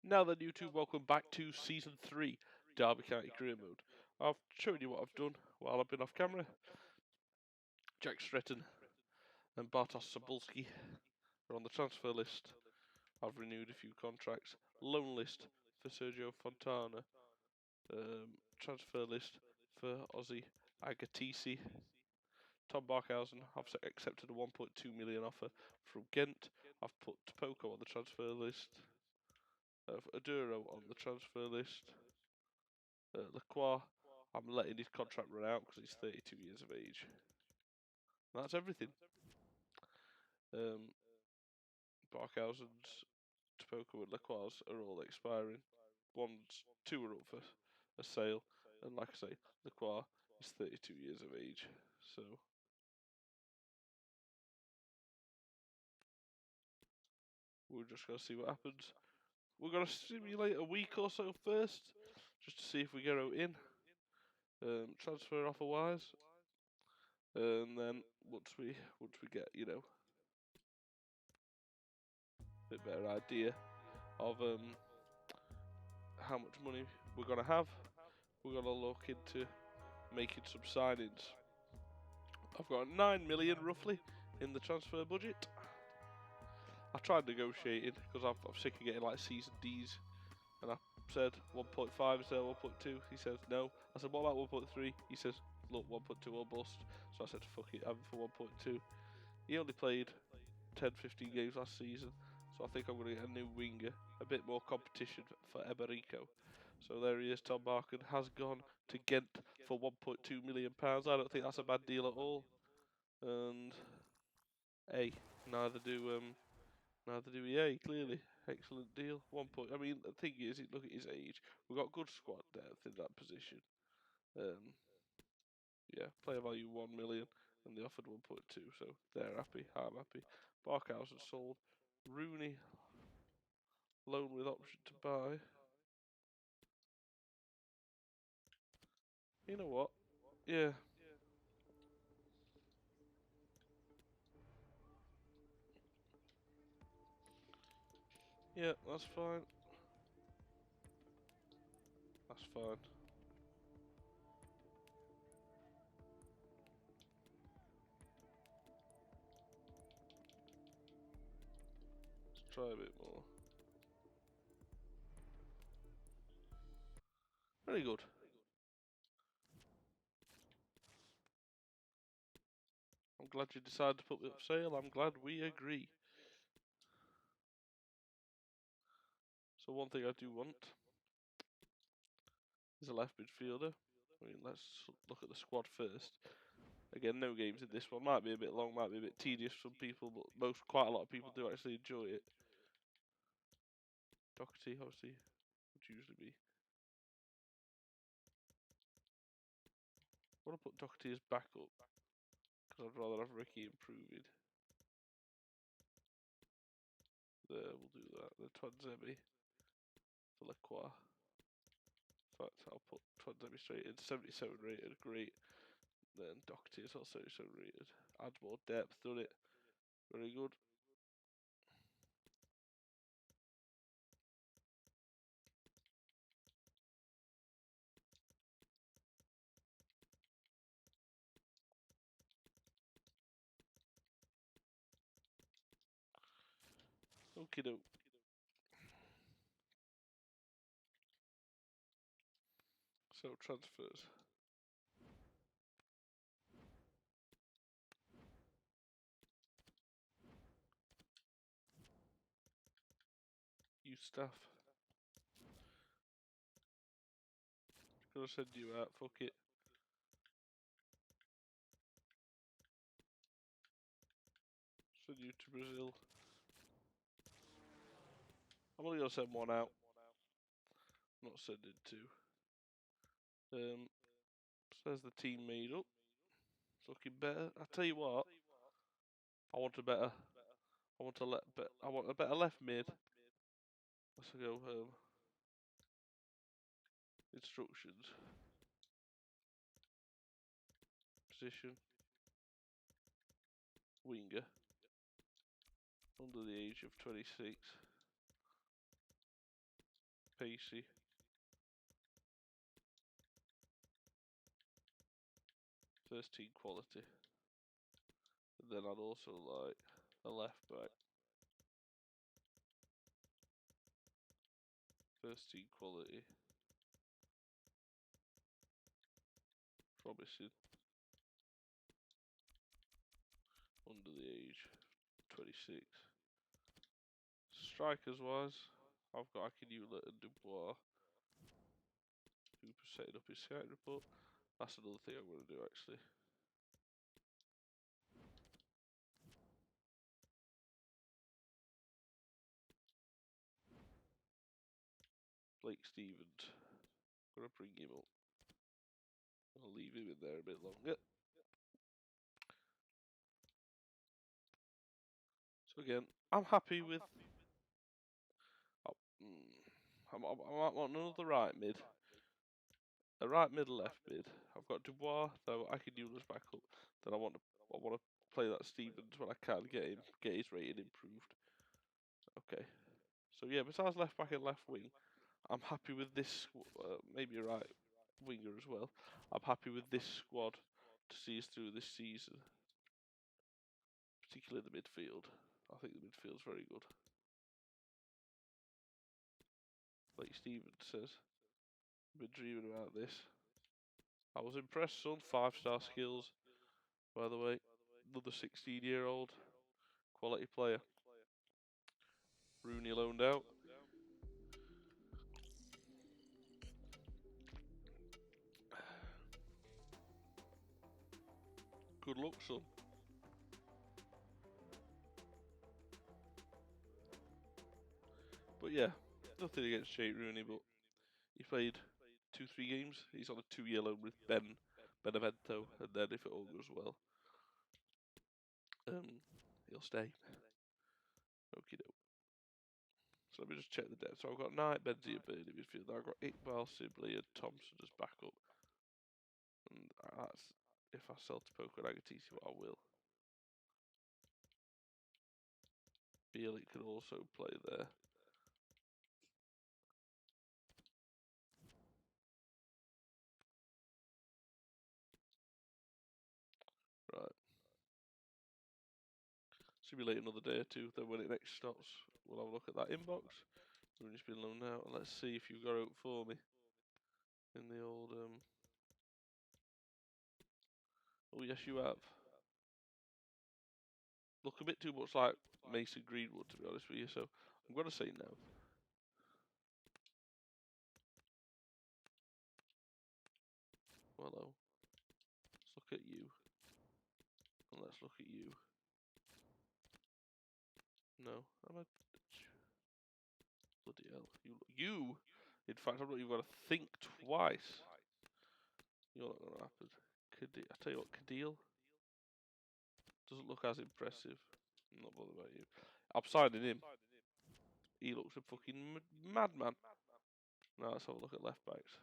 Now then, YouTube, welcome back to Season 3, Derby County Career Mode. I've shown you what I've done while I've been off camera. Jack Stretton and Bartosz Sabulski are on the transfer list. I've renewed a few contracts. Loan list for Sergio Fontana. Transfer list for Ozzy Agatisi. Tom Barkhausen, I've accepted a 1.2 million offer from Ghent. I've put Topoko on the transfer list. Aduro on the transfer list. Lacroix, I'm letting his contract run out because he's 32 years of age. And that's everything. Barkhausen's, Topoko and Lacroix are all expiring. Two are up for a sale. And like I say, Lacroix is 32 years of age. So we're just going to see what happens. We're going to simulate a week or so first, just to see if we get out in. Transfer offer wise. And then once we get, a bit better idea of how much money we're gonna have, we're gonna look into making some signings. I've got 9 million roughly in the transfer budget. I tried negotiating because I'm sick of getting like C's and D's, and I said 1.5 instead of 1.2. He says no. I said what about 1.3? He says look, 1.2 or bust. So I said fuck it, I'm for 1.2. He only played 10-15 games last season, so I think I'm going to get a new winger, a bit more competition for Eberico. So there he is, Tom Barkin has gone to Ghent for £1.2 million. I don't think that's a bad deal at all. And neither do EA, clearly. Excellent deal. I mean, the thing is, look at his age. We've got good squad depth in that position. Yeah, player value 1 million, and they offered 1.2, so they're happy. I'm happy. Barkhausen sold. Rooney, loan with option to buy. You know what? Yeah. Yeah, that's fine. That's fine. Let's try a bit more. Very good. I'm glad you decided to put me up for sale. I'm glad we agree. So one thing I do want is a left midfielder. I mean, let's look at the squad first. Again, no games in this one. Might be a bit long, might be a bit tedious for some people, but quite a lot of people do actually enjoy it. Doherty, obviously, would usually be. I want to put Doherty as backup because I'd rather have Ricky improving. There, we'll do that. The Twanzemi for Lacroix. In fact, I'll put Twanzemi straight in. 77 rated, great. Then Doherty is also 77 rated. Adds more depth, doesn't it? Very good. Okie doke. So transfers. You staff. Gonna send you out, fuck it. Send you to Brazil. I'm only gonna send one out. Not sending two. Says the team made up. It's looking better. I tell you what, I want a better. I want a better left mid. Let's go instructions. Position. Winger. Under the age of 26. pacey. First team quality. And then I'd also like a left back. First team quality. Promising. Under the age 26. Strikers wise, I've got Akinula and Dubois. Cooper setting up his scouting report. That's another thing I'm going to do actually. Blake Stevens. I'm going to bring him up. I'll leave him in there a bit longer. So again, I'm happy with. I might want another right mid. A right mid, left mid. I've got Dubois, though I can use back up. Then I want to play that Stevens when I can get his rating improved. Okay. So yeah, besides left back and left wing, I'm happy with this. Maybe a right winger as well. I'm happy with this squad to see us through this season, particularly the midfield. I think the midfield's very good. Like Stevens says, I've been dreaming about this. I was impressed, son. 5-star skills, by the way. Another 16-year-old quality player. Rooney loaned out. Good luck, son. But yeah, nothing against Jake Rooney, but he played 2-3 games. He's on a 2-year loan with Benevento, and then if it all goes well, he'll stay. Okie doke. So let me just check the depth. So I've got Knight, Benzi, and Bird in midfield. I've got Iqbal, Sibley, and Thompson as backup. And that's if I sell to Poker and Agatisi, what I will. Bielik can also play there. Right. Simulate another day or two, then when it next stops, we'll have a look at that inbox. We've just been loaned out. Let's see if you've got out for me in the old. Oh yes, you have. Look a bit too much like Mason Greenwood, to be honest with you. So I'm going to say no. Hello. Let's look at you, and let's look at you. No, I'm a bloody hell. You. In fact, I'm not even going to think twice. You're not going to happen. I tell you what, Cadil doesn't look as impressive. I'm not bothered about you. I'm signing him. He looks a fucking madman. Now let's have a look at left backs.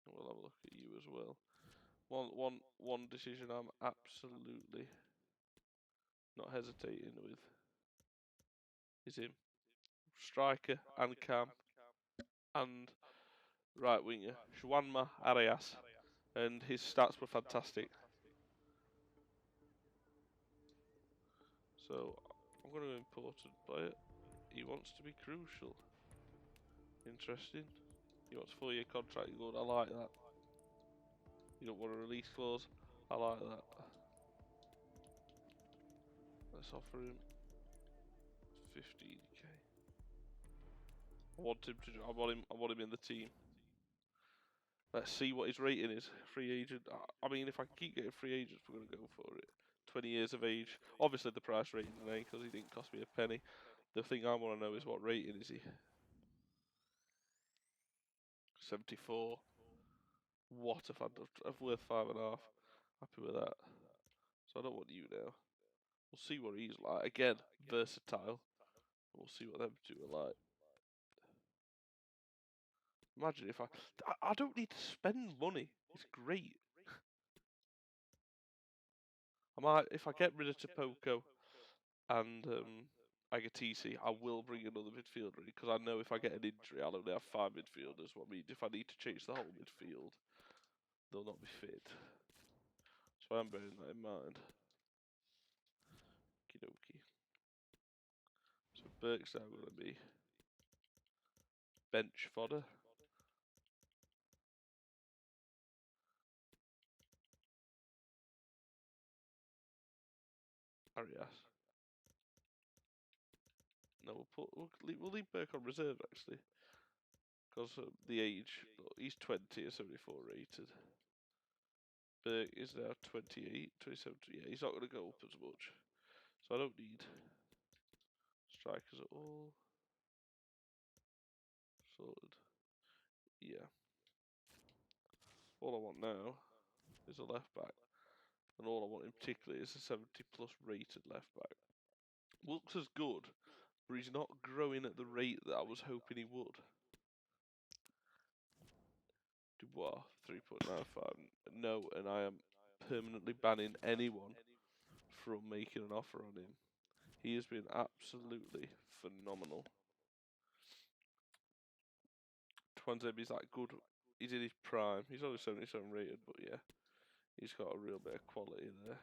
We'll have a look at you as well. One decision I'm absolutely not hesitating with is him. Striker and cam and right winger, Juanma Arias, and his stats were fantastic. So I'm going to import a player. He wants to be crucial. Interesting. He wants a 4-year contract. Good. I like that. You don't want a release clause. I like that. Let's offer him 15k. I want him to. I want him in the team. Let's see what his rating is. Free agent. I mean, if I keep getting free agents, we're going to go for it. 20 years of age. Obviously, the price rating is because he didn't cost me a penny. The thing I want to know is what rating is he? 74. What if I'm worth 5.5? Happy with that. So I don't want you now. We'll see what he's like. Again, versatile. We'll see what them two are like. Imagine if I don't need to spend money. It's great. I might, if I get rid of Topoko and Agatisi, I will bring another midfielder in because I know if I get an injury, I'll only have 5 midfielders. What I mean, if I need to change the whole midfield, they'll not be fit. So I'm bearing that in mind. Okie So Burke's now going to be bench fodder. Arias. No, we'll leave Burke on reserve actually, because the age. He's 20 or 74 rated. Burke is now 28, 27. Yeah, he's not going to go up as much, so I don't need strikers at all. Sorted. Yeah. All I want now is a left back, and all I want in particular is a 70+ rated left back. Looks as good, but he's not growing at the rate that I was hoping he would. Dubois, 3.95. No, and I am permanently banning anyone from making an offer on him. He has been absolutely phenomenal. Twanzebi's that good. He's in his prime. He's only 77 rated, but yeah, he's got a real bit of quality there.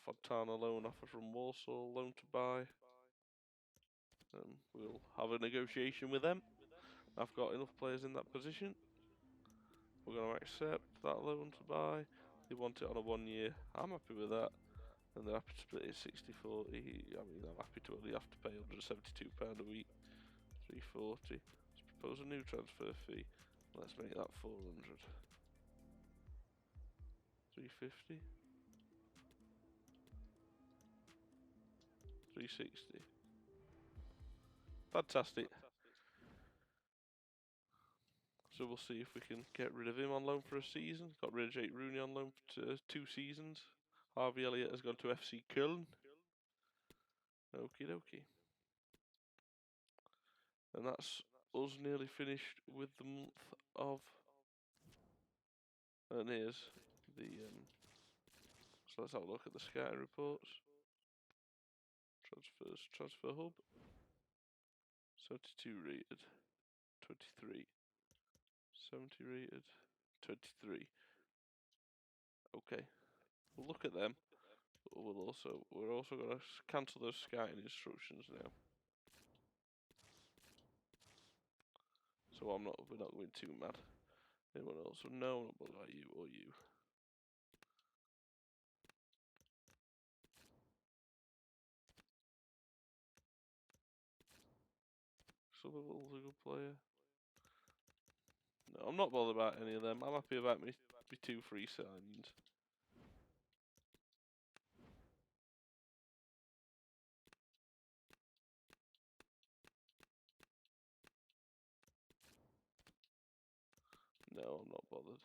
Fontana loan offer from Warsaw, loan to buy. We'll have a negotiation with them. I've got enough players in that position. We're going to accept that loan to buy. They want it on a 1 year. I'm happy with that. And they're happy to split it 60-40. I mean, I'm happy to only have to pay £172 a week. 340. Let's propose a new transfer fee. Let's make that 400. 350. 360. Fantastic. So we'll see if we can get rid of him on loan for a season. Got rid of Jake Rooney on loan for 2 seasons. Harvey Elliott has gone to FC Köln. Okie dokie. And that's us nearly finished with the month of. And here's the. So let's have a look at the scouting reports. Transfers, transfer hub. 72 rated. 23. 70 rated. 23. Okay. We'll look at them. But we're also going to cancel those scouting instructions now. So we're not going too mad. Anyone else? No, not bothered about you or you. Somerville's a good player. No, I'm not bothered about any of them. I'm happy about me 2 free signings. No, I'm not bothered.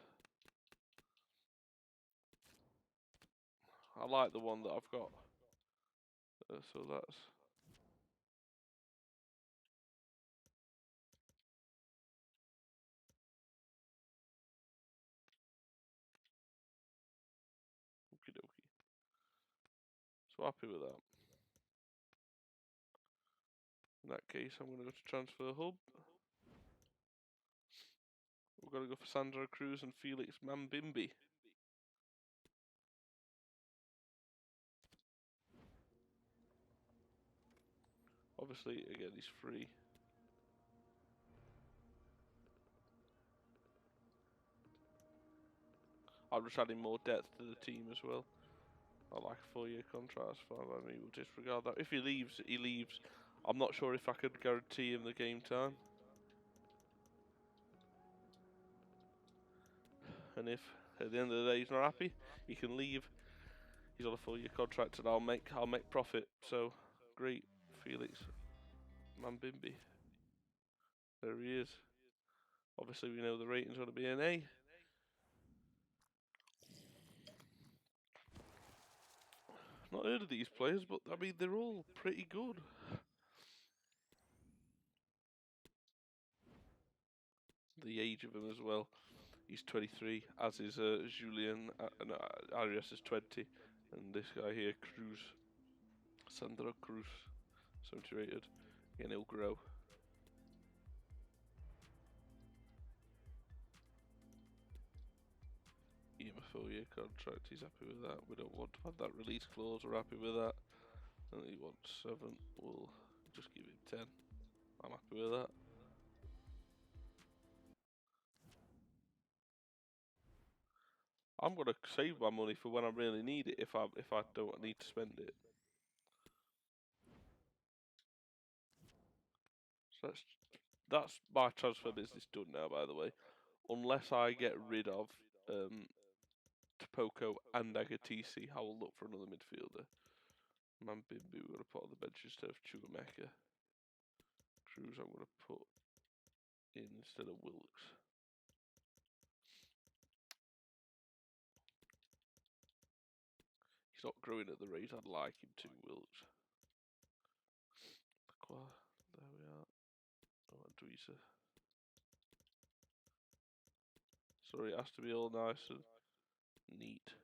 I like the one that I've got. So that's. Okie dokie. So happy with that. In that case, I'm going to go to Transfer Hub. We've got to go for Sandro Cruz and Felix Mambimbi. Obviously, again, he's free. I'm just adding more depth to the team as well. I like a 4-year contract, that's fine by me. We'll disregard that. If he leaves, he leaves. I'm not sure if I could guarantee him the game time. And if at the end of the day he's not happy, he can leave. He's on a 4-year contract, and I'll make profit. So great, Felix Mambimbi. There he is. Obviously, we know the rating's going to be an A. Not heard of these players, but I mean they're all pretty good. The age of him as well. He's 23, as is Julian, and Arias is 20, and this guy here, Cruz, Sandro Cruz, 70 rated. Again, he'll grow. Give him a 4-year contract, he's happy with that. We don't want to have that release clause, we're happy with that. And he wants 7, we'll just give him 10. I'm happy with that. I'm gonna save my money for when I really need it if I don't need to spend it. So that's my transfer business done now, by the way. Unless I get rid of Topoko and Agatisi, I will look for another midfielder. Mambimbi we're gonna put on the bench instead of Chuameka. Cruz I'm gonna put in instead of Wilkes. He's not growing at the rate I'd like him to, Wilkes. There we are. Oh, Andrisa. Sorry, it has to be all nice and neat.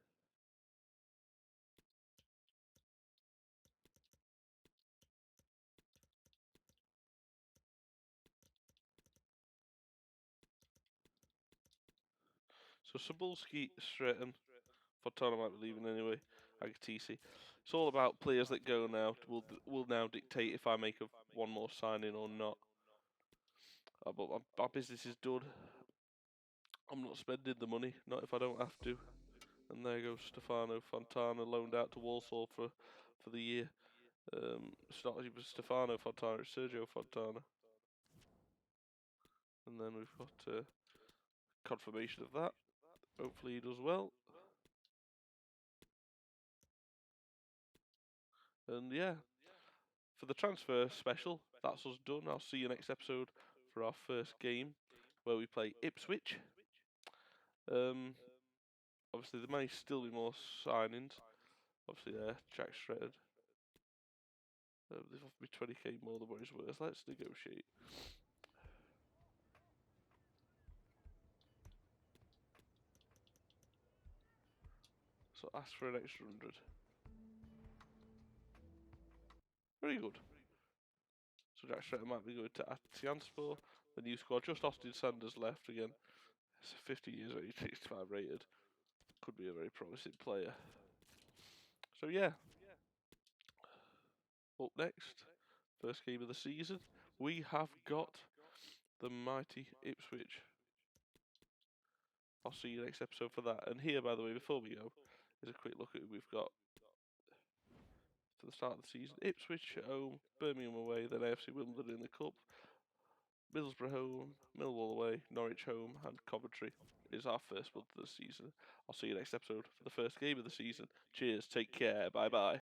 So Cebulski, Stretton, Fontana might be leaving anyway. Agatisi. It's all about players that go now. Will now dictate if I make one more signing or not. But my business is done. I'm not spending the money, not if I don't have to. And there goes Stefano Fontana, loaned out to Walsall for the year. It's not even Stefano Fontana, it's Sergio Fontana. And then we've got confirmation of that. Hopefully he does well. And yeah, for the transfer special, that's us done. I'll see you next episode for our first game, where we play Ipswich. Obviously there may still be more signings. Obviously Jack Shredded. They've offered me 20k more than what he's worth. Let's negotiate. So ask for an extra 100. Very good. So Jack Shredded might be going to Atianspor. The new squad. Just Austin Sanders left again. It's 50 years old, 65 rated. Could be a very promising player. So yeah. Up next, first game of the season, we have got the mighty Ipswich. I'll see you next episode for that. And here, by the way, before we go, is a quick look at who we've got for the start of the season. Ipswich at home, Birmingham away, then AFC Wimbledon in the Cup, Middlesbrough home, Millwall away, Norwich home, and Coventry is our first month of the season. I'll see you next episode for the first game of the season. Cheers, take care, bye bye.